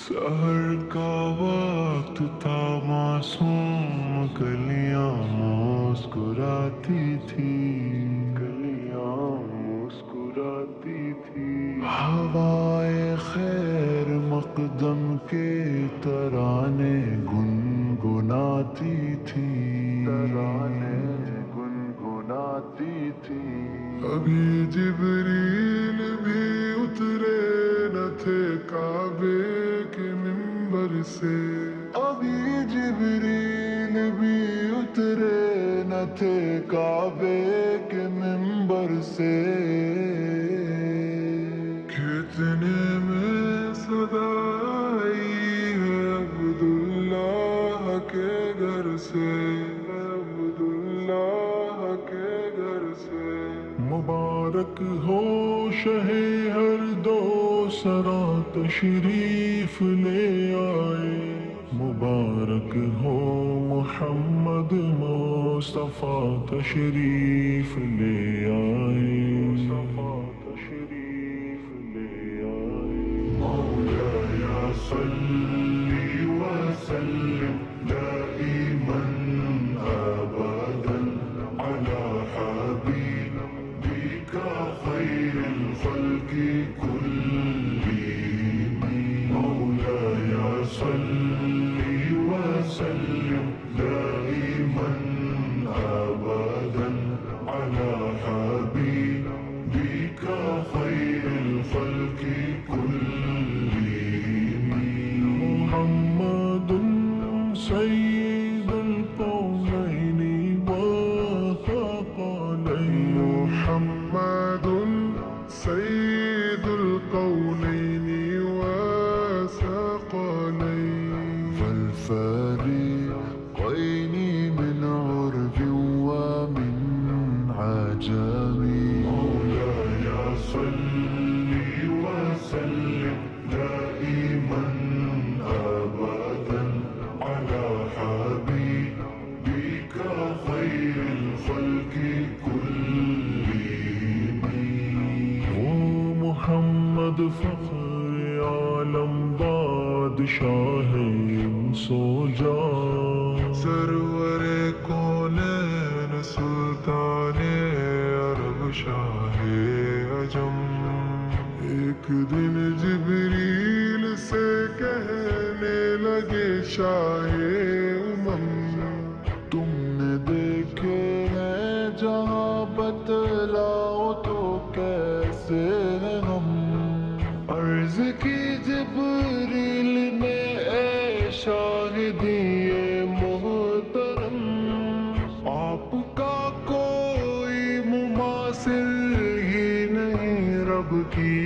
سحر کا وقت تھا، معصوم کلیاں مسکراتی تھی، کلیاں مسکراتی تھی، ہوائے خیر مقدم کے ترانے گنگناتی تھی، ترانے گنگناتی تھی۔ ابھی جبریل بھی اترے نہ تھے کعبے کے منبر سے، ابھی جبریل بھی اترے نہ تھے کعبے کے منبر سے، کتنے میں صدا آئی ہے عبداللہ کے گھر سے، عبداللہ کے گھر سے۔ مبارک ہو شہ ہر دو سرا تشریف لے آئے، مبارک ہو محمد مصطفیٰ تشریف لے آئے، مصطفیٰ تشریف لے آئے۔ مولایا صلی وسلم دائما ابدا علی حبیبک خیر الخلق كلهم، مولاي صل وسلم دائما ابدا على حبيبك خير الخلق كلهم، محمد سيد الكونين والثقلين، محمد سيد الكونين وثقلين، فالفريقين من عرب ومن عجم، مولاي صل وسلم دائما ابدا على حبيبك خير الخلق كلهم، محمد فخر عالم بادشاہ سو جا، سرور کونین سلطان عرب شاہ عجم، ایک دن جبریل سے کہنے لگے شاہ امم، تم نے دیکھے ہیں جہاں بتلاؤ تو کیسے ہیں ہم، عرض کی جبریل نے اے شاہدی محترم، آپ کا کوئی مماثل ہی نہیں رب کی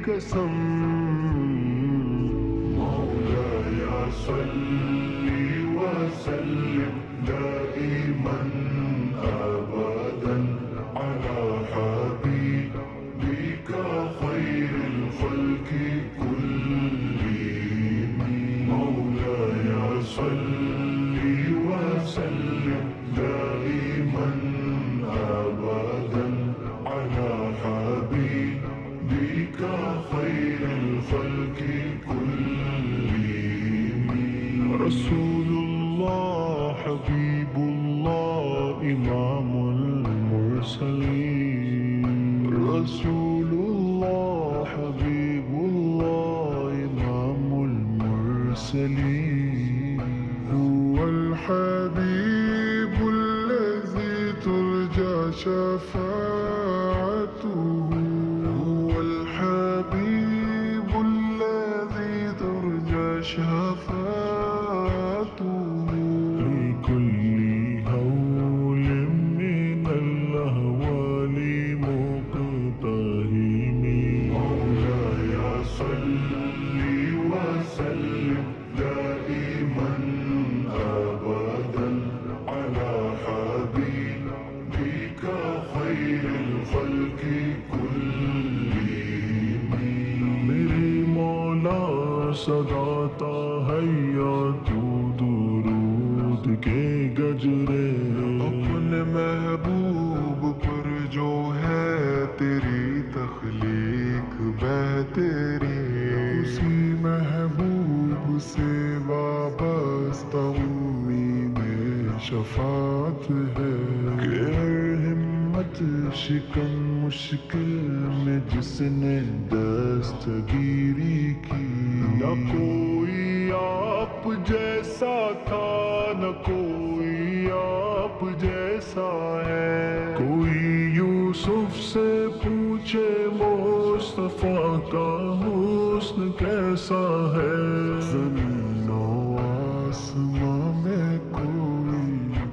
قسم، مولایا صلی وسلم دائما ابدا على حبيبك خير الخلق كلهم، مولاي صل وسلم دائما ابدا على حبيبك خير الخلق كلهم، رسول الله حبيب الله امام المرسلين، رسول الله حبيب الله امام المرسلين، هو الحبيب الذي ترجى شفاعته، هو الحبيب الذي ترجى شفاعته، لكل هول من الأهوال مقتحم، مولاي صل وسلم دائما ابدا على حبيبك خير الخلق كلهم، میرے مولا صداتا حیا تو درود کے گجرے، اپنے محبوب پر جو ہے تیری تخلیق بہ تیری، اسی محبوب شفاعت ہے کہ ہر ہمت شکن مشکل میں جس نے دستگیری کی، نہ کوئی آپ جیسا تھا نہ کوئی آپ جیسا ہے، کوئی یوسف سے پوچھے مصطفیٰ کا حسن کیسا ہے، زمین و آسماں میں کوئی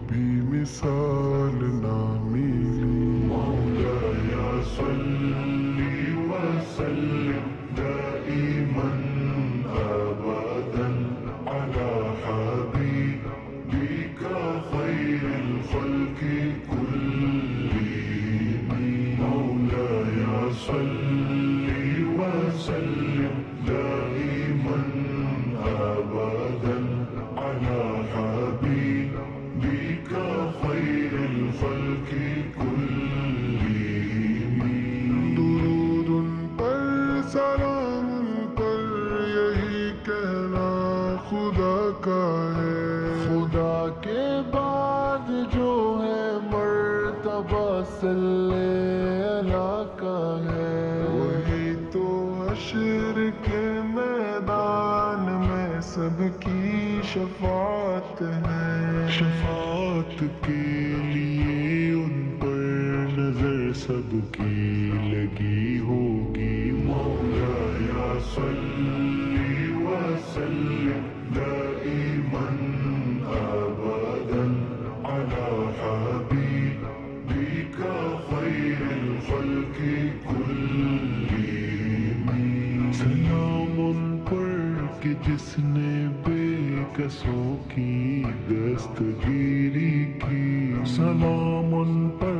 بھی مثال نہ ملی، مولاي صلی وسلم دائما ابدا على حبيبك خير الخلق كلهم، مولاي صلی وسلم دائما ابدا على حبيبك خير الخلق كلهم، درود پر سلام پر یہی کہنا خدا کا ہے، خدا کے بعد جو ہے مرتبہ صلی اللہ کا ہے، وہی تو حشر کے میدان میں سب کی شفاعت ہے، شفاعت کے لیے ان پر نظر سب کی لگی ہوگی، مولاي صلی وسلم دائما ابدا على حبيبك خير الخلق كلهم، سلام ان پر کہ جس نے بے کسوں کی دستگیری کی، سلام ان پر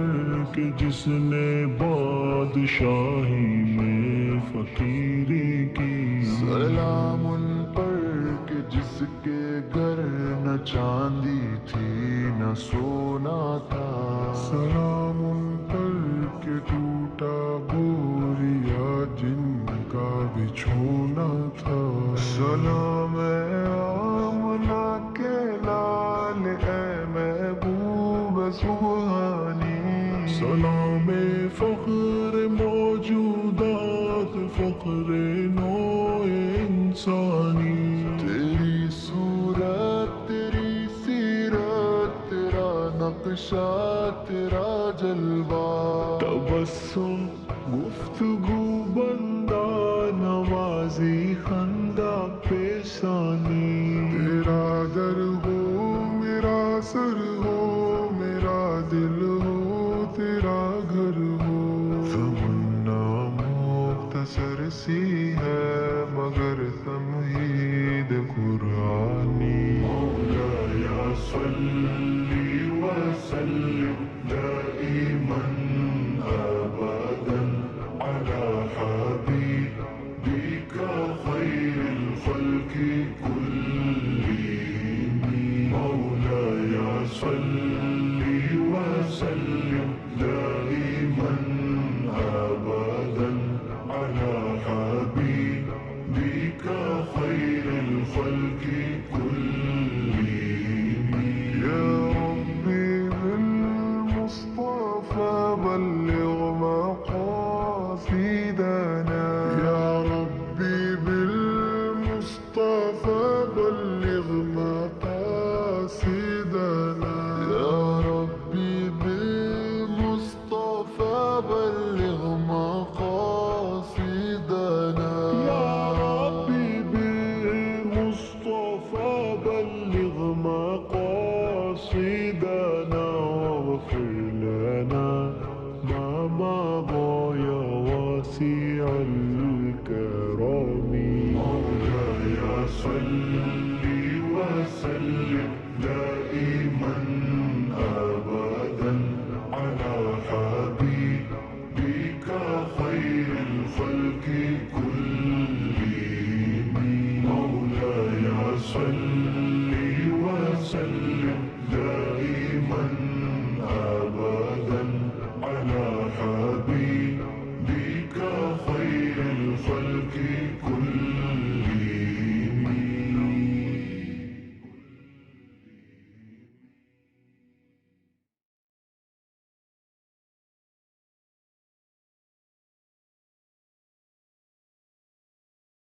کہ جس نے بادشاہی میں فقیری کی، سلام ان پر کہ جس کے گھر نہ چاندی تھی نہ سونا تھا، سلام ان پر کہ ٹوٹا بوریا جن کا بچھونا تھا، سلام آمنہ کے لال اے محبوب سبحانی، سلام فخر موجودات فخر نوع انسانی، تیری صورت تیری سیرت تیرا نقشہ تیرا جلوہ، تبسم گفتگو بندہ نوازی خندہ پیشانی، تیرا در ہو میرا سر ہو میرا دل ہو تیرا گھر ہو، تمنا مختصر سی ہے مگر تمہید قرآنی، مولاي صلی وسلم دائما ابدا على حبيبك خير الخلق كلهم، مولاي صلی وسلم دائما ابدا على حبيبك خير الخلق كلهم، يا ربي بالمصطفى بلغ مقاصدنا، يا ربي بالمصطفى بلغ مقاصدنا، يا ربي بالمصطفى بلغ مقاصدنا، يا ربي بالمصطفى بلغ مقاصدنا، واغفر لنا ما مضى يا واسع الكرم، مولاي صلی وسلم